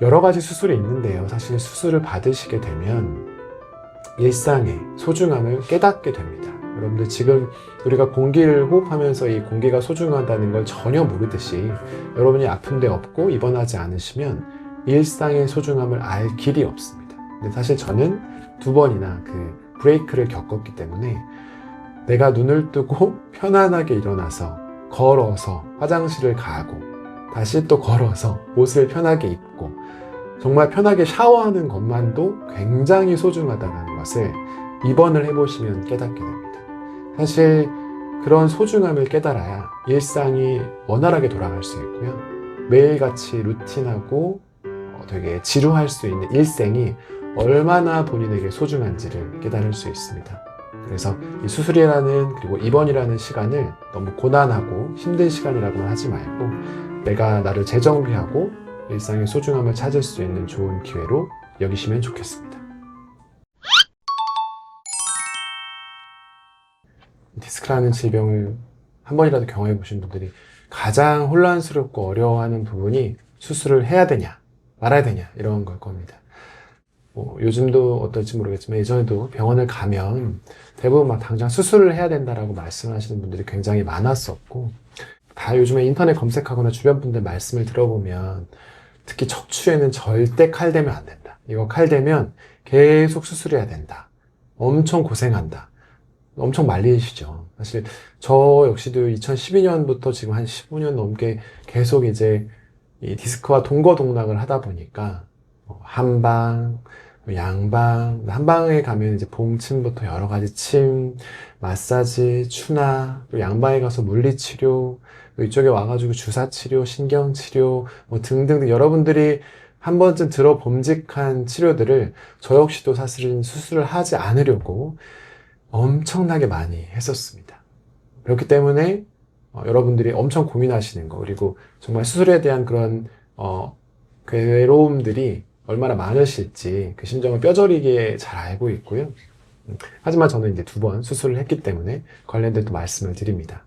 여러 가지 수술이 있는데요. 사실 수술을 받으시게 되면 일상의 소중함을 깨닫게 됩니다. 여러분들 지금 우리가 공기를 호흡하면서 이 공기가 소중하다는 걸 전혀 모르듯이 여러분이 아픈 데 없고 입원하지 않으시면 일상의 소중함을 알 길이 없습니다. 근데 사실 저는 2번이나 그 브레이크를 겪었기 때문에 내가 눈을 뜨고 편안하게 일어나서 걸어서 화장실을 가고 다시 또 걸어서 옷을 편하게 입고 정말 편하게 샤워하는 것만도 굉장히 소중하다는 것을 입원을 해보시면 깨닫게 됩니다. 사실 그런 소중함을 깨달아야 일상이 원활하게 돌아갈 수 있고요. 매일같이 루틴하고 되게 지루할 수 있는 일생이 얼마나 본인에게 소중한지를 깨달을 수 있습니다. 그래서 이 수술이라는 그리고 입원이라는 시간을 너무 고단하고 힘든 시간이라고만 하지 말고 내가 나를 재정비하고 일상의 소중함을 찾을 수 있는 좋은 기회로 여기시면 좋겠습니다. 디스크라는 질병을 한 번이라도 경험해 보신 분들이 가장 혼란스럽고 어려워하는 부분이 수술을 해야 되냐 말아야 되냐 이런 걸 겁니다. 요즘도 어떨지 모르겠지만 예전에도 병원을 가면 대부분 막 당장 수술을 해야 된다라고 말씀하시는 분들이 굉장히 많았었고, 다 요즘에 인터넷 검색하거나 주변 분들 말씀을 들어보면 특히 척추에는 절대 칼 대면 안 된다. 이거 칼 대면 계속 수술해야 된다. 엄청 고생한다. 엄청 말리시죠. 사실 저 역시도 2012년부터 지금 한 15년 넘게 계속 이제 이 디스크와 동거동락을 하다 보니까 한방, 양방, 한방에 가면 이제 봉침부터 여러 가지 침, 마사지, 추나, 그리고 양방에 가서 물리치료, 이쪽에 와가지고 주사치료, 신경치료, 뭐 등등 여러분들이 한 번쯤 들어봄직한 치료들을 저 역시도 사실은 수술을 하지 않으려고 엄청나게 많이 했었습니다. 그렇기 때문에 여러분들이 엄청 고민하시는 거, 그리고 정말 수술에 대한 그런 괴로움들이 얼마나 많으실지 그 심정을 뼈저리게 잘 알고 있고요. 하지만 저는 이제 2번 수술을 했기 때문에 관련된 또 말씀을 드립니다.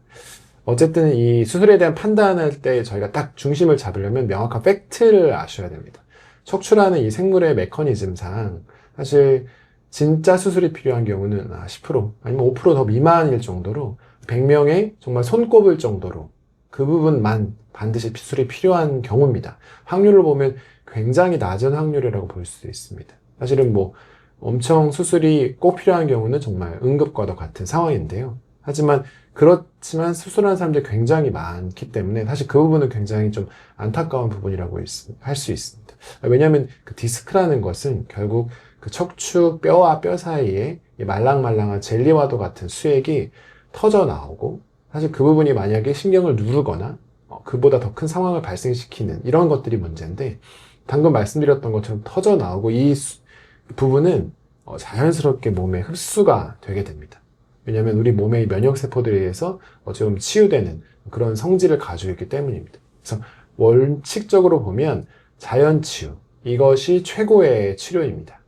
어쨌든 이 수술에 대한 판단할 때 저희가 딱 중심을 잡으려면 명확한 팩트를 아셔야 됩니다. 척추라는 이 생물의 메커니즘상 사실 진짜 수술이 필요한 경우는 10% 아니면 5%더 미만일 정도로 100명에 정말 손꼽을 정도로 그 부분만 반드시 수술이 필요한 경우입니다. 확률로 보면 굉장히 낮은 확률이라고 볼 수 있습니다. 사실은 뭐 엄청 수술이 꼭 필요한 경우는 정말 응급과도 같은 상황인데요. 하지만 그렇지만 수술하는 사람들이 굉장히 많기 때문에 사실 그 부분은 굉장히 좀 안타까운 부분이라고 할 수 있습니다. 왜냐하면 그 디스크라는 것은 결국 그 척추 뼈와 뼈 사이에 말랑말랑한 젤리와도 같은 수액이 터져 나오고, 사실 그 부분이 만약에 신경을 누르거나 그보다 더 큰 상황을 발생시키는 이런 것들이 문제인데, 방금 말씀드렸던 것처럼 터져 나오고 이 부분은 자연스럽게 몸에 흡수가 되게 됩니다. 왜냐하면 우리 몸의 면역세포들에 의해서 좀 치유되는 그런 성질을 가지고 있기 때문입니다. 그래서 원칙적으로 보면 자연치유, 이것이 최고의 치료입니다.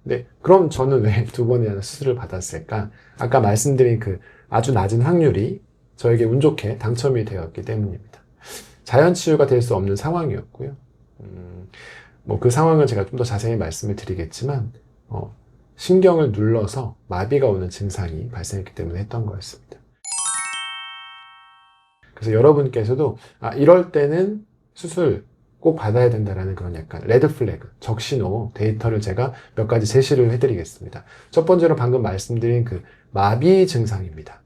네, 그럼 저는 왜 2번이나 수술을 받았을까? 아까 말씀드린 그 아주 낮은 확률이 저에게 운 좋게 당첨이 되었기 때문입니다. 자연치유가 될 수 없는 상황이었고요. 뭐 그 상황은 제가 좀 더 자세히 말씀을 드리겠지만, 신경을 눌러서 마비가 오는 증상이 발생했기 때문에 했던 거였습니다. 그래서 여러분께서도 이럴 때는 수술 꼭 받아야 된다라는 그런 약간 레드 플래그, 적신호 데이터를 제가 몇 가지 제시를 해드리겠습니다. 첫 번째로 방금 말씀드린 그 마비 증상입니다.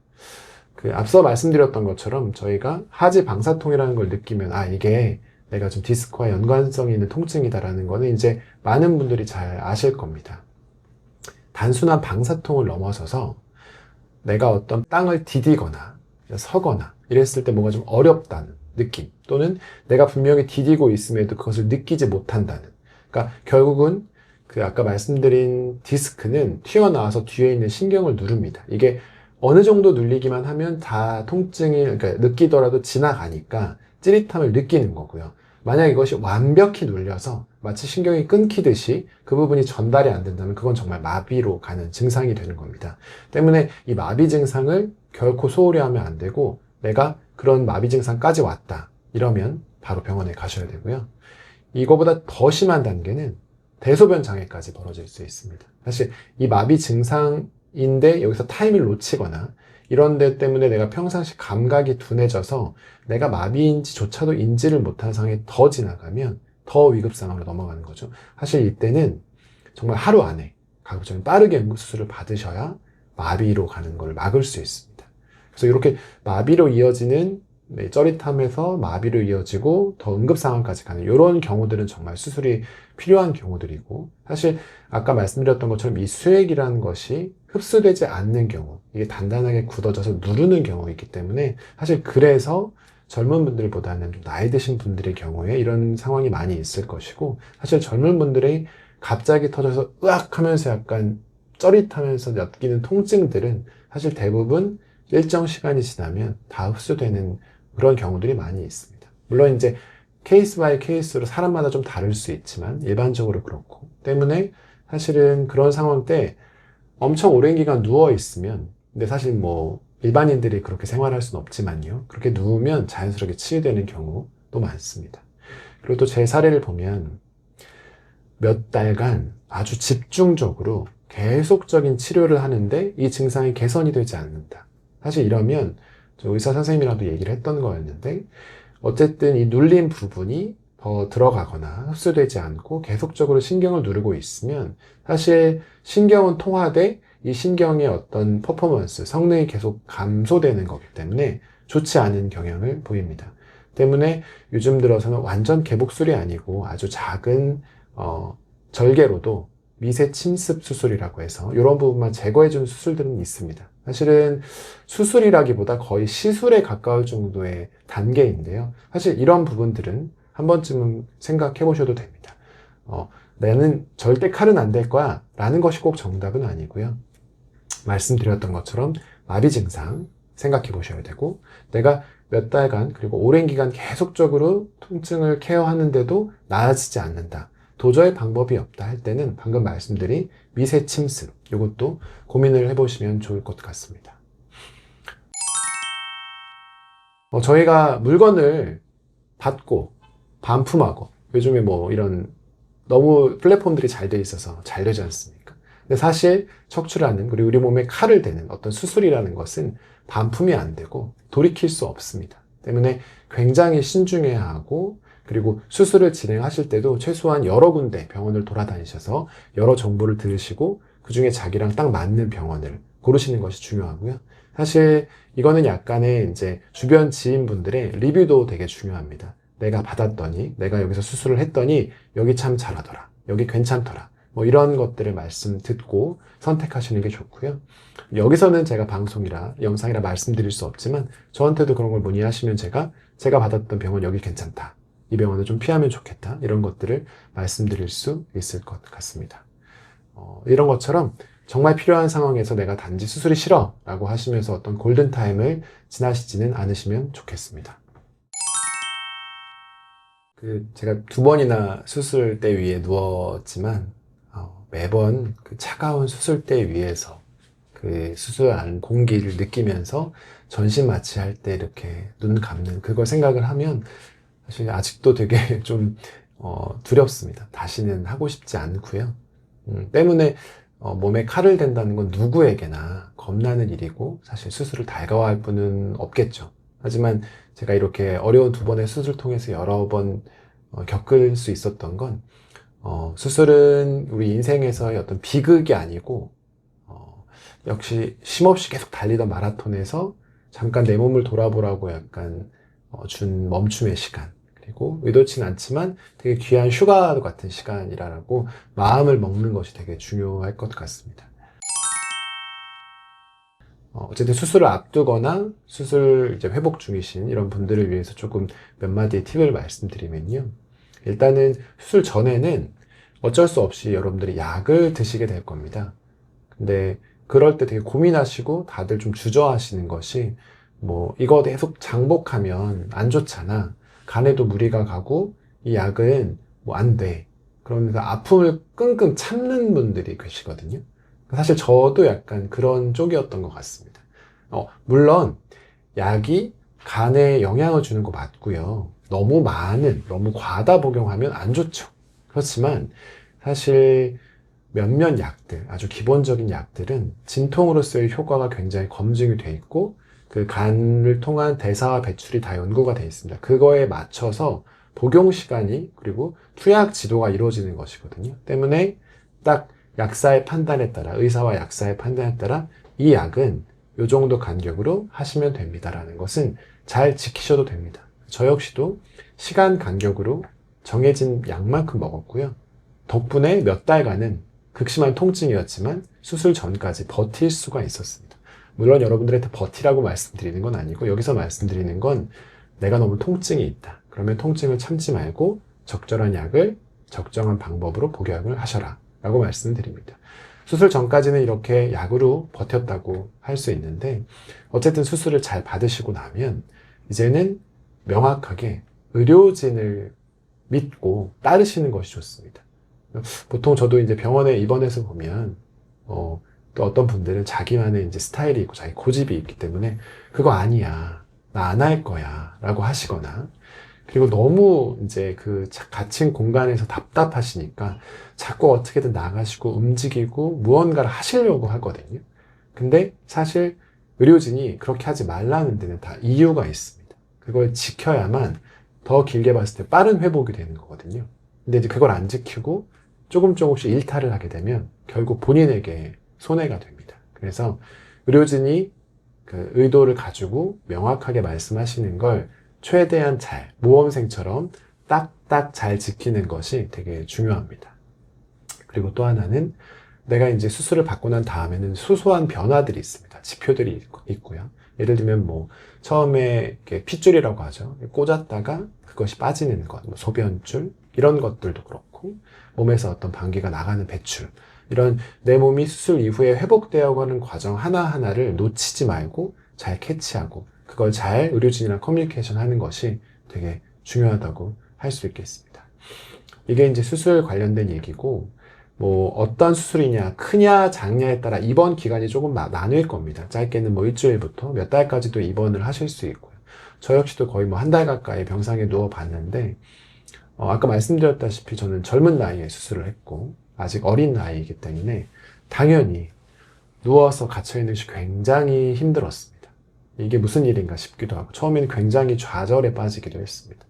그 앞서 말씀드렸던 것처럼 저희가 하지 방사통이라는 걸 느끼면 이게 내가 좀 디스크와 연관성이 있는 통증이다라는 거는 이제 많은 분들이 잘 아실 겁니다. 단순한 방사통을 넘어서서 내가 어떤 땅을 디디거나 서거나 이랬을 때 뭔가 좀 어렵다는 느낌, 또는 내가 분명히 디디고 있음에도 그것을 느끼지 못한다는, 그러니까 결국은 그 아까 말씀드린 디스크는 튀어나와서 뒤에 있는 신경을 누릅니다. 이게 어느 정도 눌리기만 하면 다 통증이, 그러니까 느끼더라도 지나가니까 찌릿함을 느끼는 거고요. 만약 이것이 완벽히 눌려서 마치 신경이 끊기듯이 그 부분이 전달이 안 된다면 그건 정말 마비로 가는 증상이 되는 겁니다. 때문에 이 마비 증상을 결코 소홀히 하면 안 되고, 내가 그런 마비 증상까지 왔다 이러면 바로 병원에 가셔야 되고요. 이거보다 더 심한 단계는 대소변 장애까지 벌어질 수 있습니다. 사실 이 마비 증상인데 여기서 타임을 놓치거나 이런 데 때문에 내가 평상시 감각이 둔해져서 내가 마비인지조차도 인지를 못하는 상황에 더 지나가면 더 위급 상황으로 넘어가는 거죠. 사실 이때는 정말 하루 안에 가급적이면 빠르게 응급수술을 받으셔야 마비로 가는 걸 막을 수 있습니다. 그래서 이렇게 마비로 이어지는 쩌릿함에서 마비로 이어지고 더 응급 상황까지 가는 이런 경우들은 정말 수술이 필요한 경우들이고, 사실 아까 말씀드렸던 것처럼 이 수액이라는 것이 흡수되지 않는 경우, 이게 단단하게 굳어져서 누르는 경우이기 때문에 사실 그래서 젊은 분들보다는 좀 나이 드신 분들의 경우에 이런 상황이 많이 있을 것이고, 사실 젊은 분들의 갑자기 터져서 으악 하면서 약간 쩌릿하면서 느끼는 통증들은 사실 대부분 일정 시간이 지나면 다 흡수되는 그런 경우들이 많이 있습니다. 물론 이제 케이스 바이 케이스로 사람마다 좀 다를 수 있지만 일반적으로 그렇고, 때문에 사실은 그런 상황 때 엄청 오랜 기간 누워 있으면, 근데 사실 뭐 일반인들이 그렇게 생활할 수는 없지만요, 그렇게 누우면 자연스럽게 치유되는 경우도 많습니다. 그리고 또 제 사례를 보면 몇 달간 아주 집중적으로 계속적인 치료를 하는데 이 증상이 개선이 되지 않는다. 사실 이러면 저 의사 선생님이랑도 얘기를 했던 거였는데, 어쨌든 이 눌린 부분이 더 들어가거나 흡수되지 않고 계속적으로 신경을 누르고 있으면 사실 신경은 통화돼 이 신경의 어떤 퍼포먼스, 성능이 계속 감소되는 거기 때문에 좋지 않은 경향을 보입니다. 때문에 요즘 들어서는 완전 개복술이 아니고 아주 작은 절개로도 미세 침습 수술이라고 해서 이런 부분만 제거해주는 수술들은 있습니다. 사실은 수술이라기보다 거의 시술에 가까울 정도의 단계인데요. 사실 이런 부분들은 한 번쯤은 생각해 보셔도 됩니다. 나는 절대 칼은 안 될 거야 라는 것이 꼭 정답은 아니고요. 말씀드렸던 것처럼 마비 증상 생각해 보셔야 되고, 내가 몇 달간 그리고 오랜 기간 계속적으로 통증을 케어하는데도 나아지지 않는다, 도저히 방법이 없다 할 때는 방금 말씀드린 미세 침습, 이것도 고민을 해보시면 좋을 것 같습니다. 저희가 물건을 받고 반품하고 요즘에 뭐 이런 너무 플랫폼들이 잘 돼 있어서 잘 되지 않습니까? 근데 사실 척추라는, 그리고 우리 몸에 칼을 대는 어떤 수술이라는 것은 반품이 안 되고 돌이킬 수 없습니다. 때문에 굉장히 신중해야 하고, 그리고 수술을 진행하실 때도 최소한 여러 군데 병원을 돌아다니셔서 여러 정보를 들으시고 그 중에 자기랑 딱 맞는 병원을 고르시는 것이 중요하고요. 사실 이거는 약간의 이제 주변 지인분들의 리뷰도 되게 중요합니다. 내가 받았더니, 내가 여기서 수술을 했더니 여기 참 잘하더라, 여기 괜찮더라, 뭐 이런 것들을 말씀 듣고 선택하시는 게 좋고요. 여기서는 제가 방송이라 영상이라 말씀드릴 수 없지만 저한테도 그런 걸 문의하시면 제가 받았던 병원 여기 괜찮다, 이 병원을 좀 피하면 좋겠다, 이런 것들을 말씀드릴 수 있을 것 같습니다. 이런 것처럼 정말 필요한 상황에서 내가 단지 수술이 싫어 라고 하시면서 어떤 골든타임을 지나시지는 않으시면 좋겠습니다. 제가 2번이나 수술대 위에 누웠지만 매번 그 차가운 수술대 위에서 그 수술한 공기를 느끼면서 전신 마취할 때 이렇게 눈 감는 그걸 생각을 하면 사실 아직도 되게 좀 두렵습니다. 다시는 하고 싶지 않고요. 때문에 몸에 칼을 댄다는 건 누구에게나 겁나는 일이고 사실 수술을 달가워할 분은 없겠죠. 하지만 제가 이렇게 어려운 2번의 수술을 통해서 여러 번 겪을 수 있었던 건, 수술은 우리 인생에서의 어떤 비극이 아니고 역시 쉼없이 계속 달리던 마라톤에서 잠깐 내 몸을 돌아보라고 약간 준 멈춤의 시간, 그리고 의도치는 않지만 되게 귀한 휴가 같은 시간이라고 마음을 먹는 것이 되게 중요할 것 같습니다. 어쨌든 수술을 앞두거나 수술 이제 회복 중이신 이런 분들을 위해서 조금 몇 마디의 팁을 말씀드리면요. 일단은 수술 전에는 어쩔 수 없이 여러분들이 약을 드시게 될 겁니다. 근데 그럴 때 되게 고민하시고 다들 좀 주저하시는 것이, 뭐 이거 계속 장복하면 안 좋잖아, 간에도 무리가 가고 이 약은 뭐 안 돼, 그러면서 아픔을 끙끙 참는 분들이 계시거든요. 사실 저도 약간 그런 쪽이었던 것 같습니다. 물론 약이 간에 영향을 주는 거 맞고요. 너무 너무 과다 복용하면 안 좋죠. 그렇지만 사실 몇몇 약들, 아주 기본적인 약들은 진통으로서의 효과가 굉장히 검증이 돼 있고 그 간을 통한 대사와 배출이 다 연구가 돼 있습니다. 그거에 맞춰서 복용 시간이 그리고 투약 지도가 이루어지는 것이거든요. 때문에 딱 약사의 판단에 따라, 의사와 약사의 판단에 따라 이 약은 이 정도 간격으로 하시면 됩니다라는 것은 잘 지키셔도 됩니다. 저 역시도 시간 간격으로 정해진 약만큼 먹었고요. 덕분에 몇 달간은 극심한 통증이었지만 수술 전까지 버틸 수가 있었습니다. 물론 여러분들한테 버티라고 말씀드리는 건 아니고 여기서 말씀드리는 건 내가 너무 통증이 있다. 그러면 통증을 참지 말고 적절한 약을 적정한 방법으로 복용을 하셔라 라고 말씀을 드립니다. 수술 전까지는 이렇게 약으로 버텼다고 할 수 있는데 어쨌든 수술을 잘 받으시고 나면 이제는 명확하게 의료진을 믿고 따르시는 것이 좋습니다. 보통 저도 이제 병원에 입원해서 보면 또 어떤 분들은 자기만의 이제 스타일이 있고 자기 고집이 있기 때문에 그거 아니야, 나 안 할 거야 라고 하시거나, 그리고 너무 이제 그 갇힌 공간에서 답답하시니까 자꾸 어떻게든 나가시고 움직이고 무언가를 하시려고 하거든요. 근데 사실 의료진이 그렇게 하지 말라는 데는 다 이유가 있습니다. 그걸 지켜야만 더 길게 봤을 때 빠른 회복이 되는 거거든요. 근데 이제 그걸 안 지키고 조금씩 일탈을 하게 되면 결국 본인에게 손해가 됩니다. 그래서 의료진이 그 의도를 가지고 명확하게 말씀하시는 걸 최대한 잘, 모범생처럼 딱딱 잘 지키는 것이 되게 중요합니다. 그리고 또 하나는 내가 이제 수술을 받고 난 다음에는 소소한 변화들이 있습니다. 지표들이 있고요. 예를 들면 뭐 처음에 핏줄이라고 하죠. 꽂았다가 그것이 빠지는 것, 뭐 소변줄 이런 것들도 그렇고 몸에서 어떤 방귀가 나가는 배출, 이런 내 몸이 수술 이후에 회복되어 가는 과정 하나하나를 놓치지 말고 잘 캐치하고 그걸 잘 의료진이랑 커뮤니케이션 하는 것이 되게 중요하다고 할 수 있겠습니다. 이게 이제 수술 관련된 얘기고, 뭐 어떤 수술이냐, 크냐 작냐에 따라 입원 기간이 조금 나뉠 겁니다. 짧게는 뭐 일주일부터 몇 달까지도 입원을 하실 수 있고요. 저 역시도 거의 뭐 한 달 가까이 병상에 누워 봤는데 아까 말씀드렸다시피 저는 젊은 나이에 수술을 했고 아직 어린 나이이기 때문에 당연히 누워서 갇혀있는 것이 굉장히 힘들었습니다. 이게 무슨 일인가 싶기도 하고 처음에는 굉장히 좌절에 빠지기도 했습니다.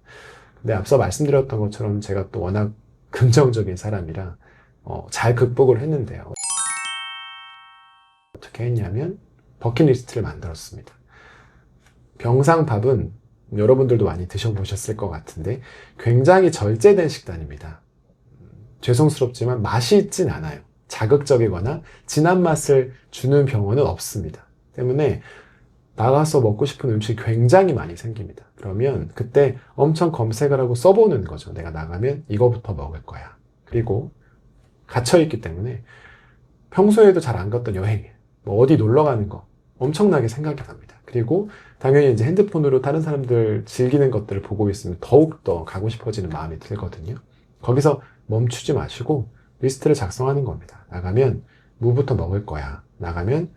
근데 앞서 말씀드렸던 것처럼 제가 또 워낙 긍정적인 사람이라 잘 극복을 했는데요. 어떻게 했냐면 버킷리스트를 만들었습니다. 병상밥은 여러분들도 많이 드셔보셨을 것 같은데 굉장히 절제된 식단입니다. 죄송스럽지만 맛이 있진 않아요. 자극적이거나 진한 맛을 주는 병원은 없습니다. 때문에 나가서 먹고 싶은 음식이 굉장히 많이 생깁니다. 그러면 그때 엄청 검색을 하고 써보는 거죠. 내가 나가면 이거부터 먹을 거야. 그리고 갇혀있기 때문에 평소에도 잘 안 갔던 여행, 뭐 어디 놀러 가는 거 엄청나게 생각이 납니다. 그리고 당연히 이제 핸드폰으로 다른 사람들 즐기는 것들을 보고 있으면 더욱더 가고 싶어지는 마음이 들거든요. 거기서 멈추지 마시고 리스트를 작성하는 겁니다. 나가면 뭐부터 먹을 거야. 나가면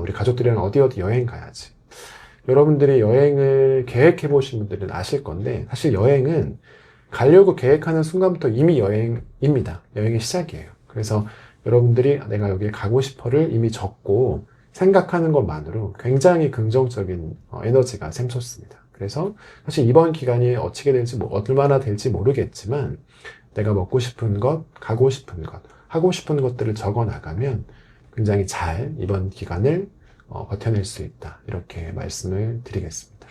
우리 가족들이랑 어디 여행 가야지. 여러분들이 여행을 계획해 보신 분들은 아실 건데 사실 여행은 가려고 계획하는 순간부터 이미 여행입니다. 여행의 시작이에요. 그래서 여러분들이 내가 여기에 가고 싶어를 이미 적고 생각하는 것만으로 굉장히 긍정적인 에너지가 샘솟습니다. 그래서 사실 이번 기간이 어떻게 될지, 얼마나 될지 모르겠지만 내가 먹고 싶은 것, 가고 싶은 것, 하고 싶은 것들을 적어 나가면 굉장히 잘 이번 기간을 버텨낼 수 있다. 이렇게 말씀을 드리겠습니다.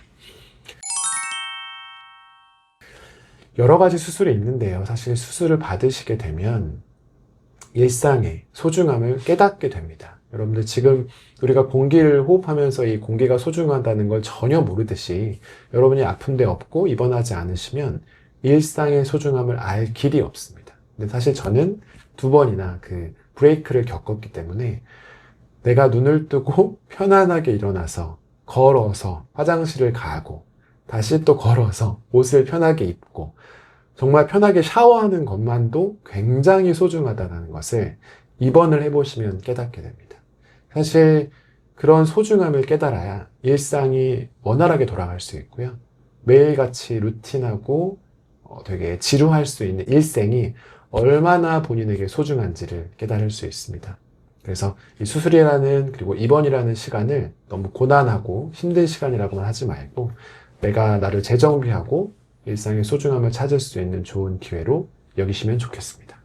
여러 가지 수술이 있는데요. 사실 수술을 받으시게 되면 일상의 소중함을 깨닫게 됩니다. 여러분들 지금 우리가 공기를 호흡하면서 이 공기가 소중하다는 걸 전혀 모르듯이 여러분이 아픈 데 없고 입원하지 않으시면 일상의 소중함을 알 길이 없습니다. 근데 사실 저는 2번이나 그 브레이크를 겪었기 때문에 내가 눈을 뜨고 편안하게 일어나서 걸어서 화장실을 가고 다시 또 걸어서 옷을 편하게 입고 정말 편하게 샤워하는 것만도 굉장히 소중하다는 것을 입원을 해보시면 깨닫게 됩니다. 사실 그런 소중함을 깨달아야 일상이 원활하게 돌아갈 수 있고요. 매일같이 루틴하고 되게 지루할 수 있는 일생이 얼마나 본인에게 소중한지를 깨달을 수 있습니다. 그래서 이 수술이라는 그리고 입원이라는 시간을 너무 고단하고 힘든 시간이라고만 하지 말고 내가 나를 재정비하고 일상의 소중함을 찾을 수 있는 좋은 기회로 여기시면 좋겠습니다.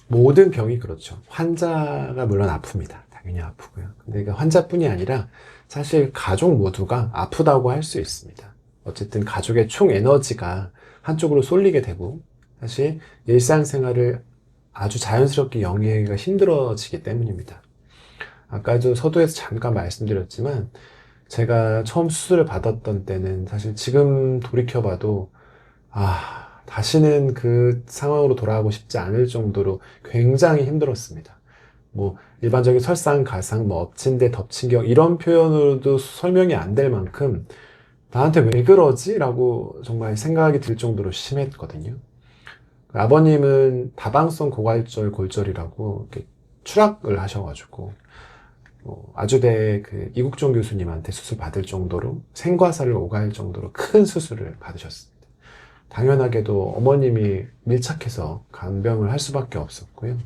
모든 병이 그렇죠. 환자가 물론 아픕니다. 당연히 아프고요. 근데 그 환자뿐이 아니라 사실 가족 모두가 아프다고 할 수 있습니다. 어쨌든 가족의 총 에너지가 한쪽으로 쏠리게 되고 사실 일상생활을 아주 자연스럽게 영위하기가 힘들어지기 때문입니다. 아까도 서두에서 잠깐 말씀드렸지만 제가 처음 수술을 받았던 때는 사실 지금 돌이켜봐도 다시는 그 상황으로 돌아가고 싶지 않을 정도로 굉장히 힘들었습니다. 뭐 일반적인 설상가상, 뭐 엎친 데 덮친 격 이런 표현으로도 설명이 안 될 만큼 나한테 왜 그러지? 라고 정말 생각이 들 정도로 심했거든요. 아버님은 다방성 고관절 골절이라고 이렇게 추락을 하셔가지고 아주대 그 이국종 교수님한테 수술 받을 정도로 생과사를 오갈 정도로 큰 수술을 받으셨습니다. 당연하게도 어머님이 밀착해서 간병을 할 수밖에 없었고요.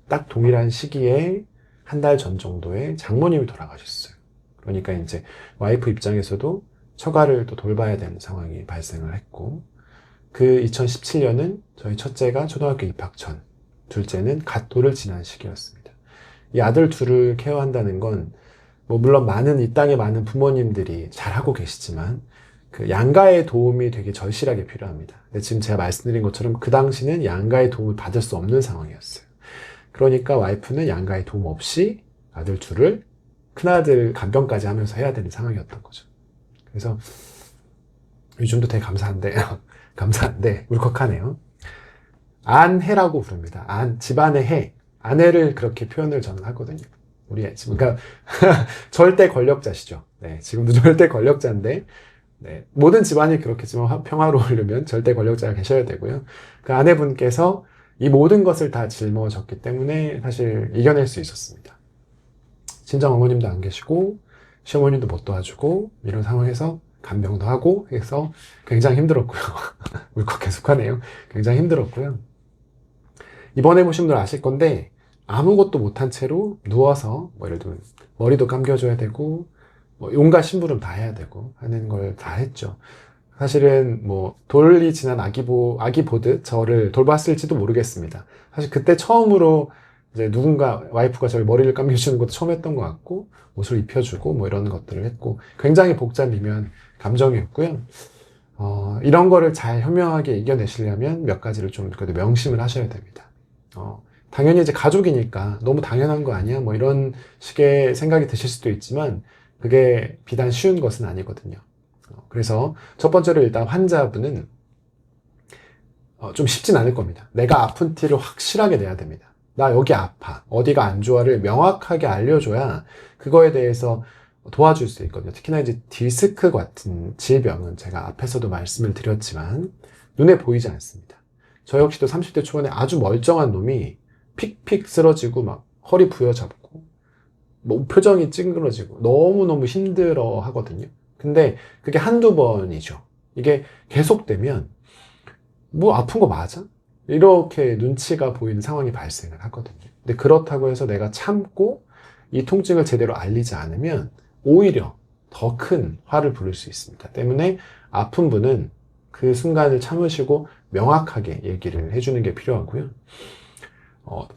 딱 동일한 시기에 한 달 전 정도에 장모님이 돌아가셨어요. 그러니까 이제 와이프 입장에서도 처가를 또 돌봐야 되는 상황이 발생을 했고, 그 2017년은 저희 첫째가 초등학교 입학 전, 둘째는 갓 돌을 지난 시기였습니다. 이 아들 둘을 케어한다는 건, 뭐 물론 이 땅에 많은 부모님들이 잘하고 계시지만, 그 양가의 도움이 되게 절실하게 필요합니다. 근데 지금 제가 말씀드린 것처럼 그 당시는 양가의 도움을 받을 수 없는 상황이었어요. 그러니까 와이프는 양가의 도움 없이 아들 둘을 큰아들 간병까지 하면서 해야 되는 상황이었던 거죠. 그래서 요즘도 되게 감사한데 울컥하네요. 안해라고 부릅니다. 집안의 해. 아내를 그렇게 표현을 저는 하거든요. 우리 지금 그러니까 절대 권력자시죠. 네, 지금도 절대 권력자인데 네, 모든 집안이 그렇겠지만 평화로우려면 절대 권력자가 계셔야 되고요. 그 아내분께서 이 모든 것을 다 짊어졌기 때문에 사실 이겨낼 수 있었습니다. 친정 어머님도 안 계시고 시어머님도 못 도와주고 이런 상황에서 간병도 하고 해서 굉장히 힘들었고요. 울컥 계속하네요. 굉장히 힘들었고요. 이번에 보신 분들 아실 건데 아무것도 못한 채로 누워서 뭐 예를 들면 머리도 감겨줘야 되고 뭐 온갖 심부름 다 해야 되고 하는 걸 다 했죠. 사실은 뭐 돌이 지난 아기 보듯 저를 돌봤을지도 모르겠습니다. 사실 그때 처음으로 이제 누군가 와이프가 저희 머리를 감겨주는 것도 처음 했던 것 같고 옷을 입혀주고 뭐 이런 것들을 했고 굉장히 복잡이면 감정이었고요. 이런 거를 잘 현명하게 이겨내시려면 몇 가지를 좀 그래도 명심을 하셔야 됩니다. 당연히 이제 가족이니까 너무 당연한 거 아니야? 뭐 이런 식의 생각이 드실 수도 있지만 그게 비단 쉬운 것은 아니거든요. 그래서 첫 번째로 일단 환자분은 좀 쉽진 않을 겁니다. 내가 아픈 티를 확실하게 내야 됩니다. 나 여기 아파. 어디가 안 좋아를 명확하게 알려줘야 그거에 대해서 도와줄 수 있거든요. 특히나 이제 디스크 같은 질병은 제가 앞에서도 말씀을 드렸지만 눈에 보이지 않습니다. 저 역시도 30대 초반에 아주 멀쩡한 놈이 픽픽 쓰러지고 막 허리 부여잡고 뭐 표정이 찡그러지고 너무너무 힘들어 하거든요. 근데 그게 한두 번이죠. 이게 계속되면 뭐 아픈 거 맞아? 이렇게 눈치가 보이는 상황이 발생을 하거든요. 근데 그렇다고 해서 내가 참고 이 통증을 제대로 알리지 않으면 오히려 더 큰 화를 부를 수 있습니다. 때문에 아픈 분은 그 순간을 참으시고 명확하게 얘기를 해주는 게 필요하고요.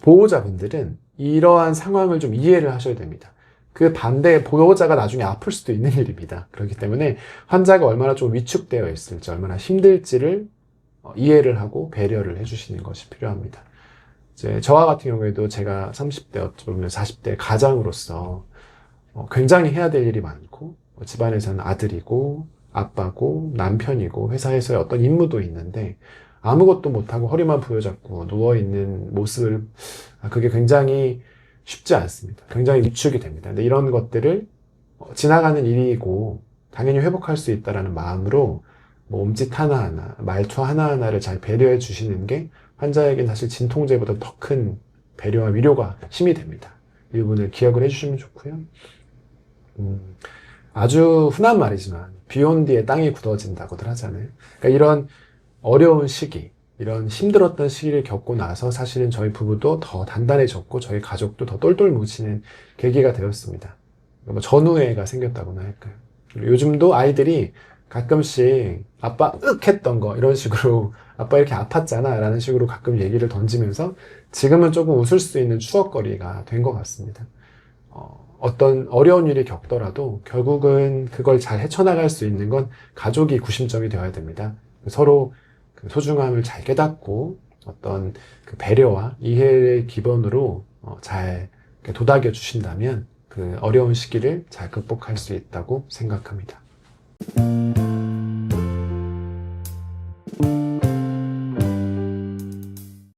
보호자분들은 이러한 상황을 좀 이해를 하셔야 됩니다. 그 반대에 보호자가 나중에 아플 수도 있는 일입니다. 그렇기 때문에 환자가 얼마나 좀 위축되어 있을지, 얼마나 힘들지를 이해를 하고 배려를 해주시는 것이 필요합니다. 이제 저와 같은 경우에도 제가 30대 어쩌면 40대 가장으로서 굉장히 해야 될 일이 많고 집안에서는 아들이고 아빠고 남편이고 회사에서의 어떤 임무도 있는데 아무것도 못하고 허리만 부여잡고 누워있는 모습을 그게 굉장히 쉽지 않습니다. 굉장히 위축이 됩니다. 근데 이런 것들을 지나가는 일이고 당연히 회복할 수 있다는 마음으로 몸짓 하나하나, 말투 하나하나를 잘 배려해 주시는 게 환자에게는 사실 진통제보다 더 큰 배려와 위로가 힘이 됩니다. 이 부분을 기억을 해주시면 좋고요. 아주 흔한 말이지만 비 온 뒤에 땅이 굳어진다고들 하잖아요. 그러니까 이런 어려운 시기, 이런 힘들었던 시기를 겪고 나서 사실은 저희 부부도 더 단단해졌고 저희 가족도 더 똘똘 뭉치는 계기가 되었습니다. 뭐 전우애가 생겼다고나 할까요? 그리고 요즘도 아이들이 가끔씩 아빠 했던 거 이런 식으로 아빠 이렇게 아팠잖아 라는 식으로 가끔 얘기를 던지면서 지금은 조금 웃을 수 있는 추억거리가 된 것 같습니다. 어떤 어려운 일이 겪더라도 결국은 그걸 잘 헤쳐나갈 수 있는 건 가족이 구심점이 되어야 됩니다. 서로 그 소중함을 잘 깨닫고 어떤 그 배려와 이해를 기본으로 잘 도닥여 주신다면 그 어려운 시기를 잘 극복할 수 있다고 생각합니다.